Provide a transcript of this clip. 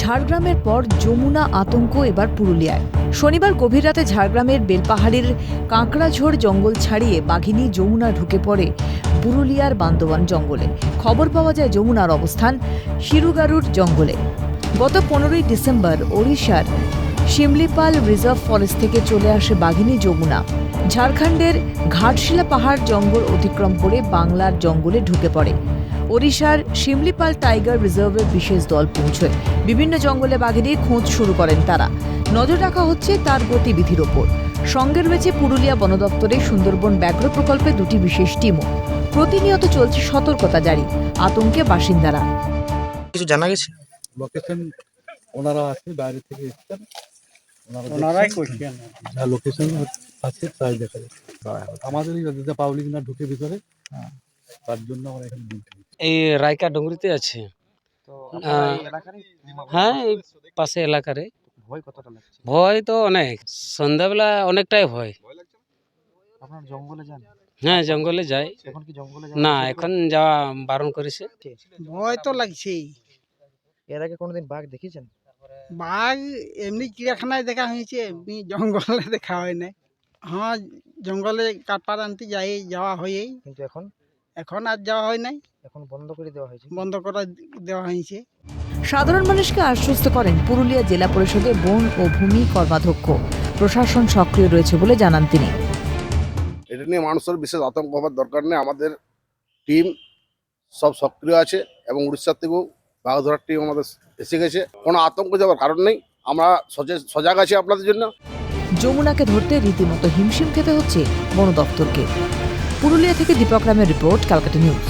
ঝাড়গ্রামের পর যমুনা আতঙ্ক এবার পুরুলিয়ায়। শনিবার গভীর রাতে ঝাড়গ্রামের বেলপাহাড়ির কাঁকড়াঝোড় জঙ্গল ছাড়িয়ে বাঘিনী যমুনা ঢুকে পড়ে পুরুলিয়ার বান্দোয়ান জঙ্গলে। খবর পাওয়া যায় যমুনার অবস্থান শিরুগারুর জঙ্গলে। গত 15ই ডিসেম্বর ওড়িশার শিমলিপাল রিজার্ভ ফরেস্ট থেকে চলে আসে বাঘিনী যমুনা। ঝাড়খণ্ডের ঘাটশিলা পাহাড় জঙ্গল অতিক্রম করে বাংলার জঙ্গলে ঢুকে পড়ে। ওড়িশার শিমলিপাল টাইগার রিজার্ভের বিশেষ দল পৌঁছয়। বিভিন্ন জঙ্গলে বাঘিনীর খোঁজ শুরু করেন তারা। নজর রাখা হচ্ছে তার গতিবিধির ওপর। সঙ্গে রয়েছে পুরুলিয়া বন দপ্তরের সুন্দরবন ব্যাঘ্র প্রকল্পে 2টি বিশেষ টিমও। প্রতিনিয়ত চলছে সতর্কতা জারি। আতঙ্কে বাসিন্দারা। কিছু জানা গেছে? লোকেশন ওনারা আছে, বাইরে থেকে এসেছেন, ওনারাই করছেন। যা লোকেশন আছে তাই দেখা যাচ্ছে। আমাদের এই যাতে পাবলিক না ঢুকে ভিতরে, তার জন্য আমরা এখানে দিচ্ছি। এই রায়কা ডুংরিতে আছে। হ্যাঁ, এই পাশে এলাকারে। ভয় কতটা লাগছে? ভয় তো অনেক, সন্ধ্যাবেলা অনেকটাই ভয়। আপনার জঙ্গলে যান? হ্যাঁ, জঙ্গলে যাই। এখন কি জঙ্গলে না, এখন যাওয়া বারণ করেছে। ভয় তো লাগছেই। এর আগে কোনোদিন বাঘ দেখেছেন? বাঘ এমনি চিড়িয়াখানায় দেখা হয়েছে, এমনি জঙ্গলে দেখা হয় না। হ্যাঁ, জঙ্গলে কাঠপাট আনতে যাওয়া হয়ই, কিন্তু এখন আর যাওয়া হয় নাই, এখন বন্ধ করে দেওয়া হয়েছে। বন্ধ করে দেওয়া হয়েছে। সাধারণ মানুষকে আশ্বস্ত করেন পুরুলিয়া জেলা পরিষদের বন ও ভূমি কর্মাধ্যক্ষ। প্রশাসন সক্রিয় রয়েছে বলে জানান তিনি। এটা নিয়ে মানুষের বিশেষ আতঙ্ক হওয়ার দরকার নেই। আমাদের টিম সব সক্রিয় আছে এবং উড়িষ্যার থেকেও বাঘ ধরার টিম আমাদের এসে গেছে। কোনো আতঙ্ক যাওয়ার কারণ নেই, আমরা সজাগ আছি আপনাদের জন্য। যমুনাকে ধরতে রীতিমতো হিমশিম খেতে হচ্ছে বন দপ্তরকে। পুরুলিয়া থেকে দীপক রামের রিপোর্ট, ক্যালকাটা নিউজ।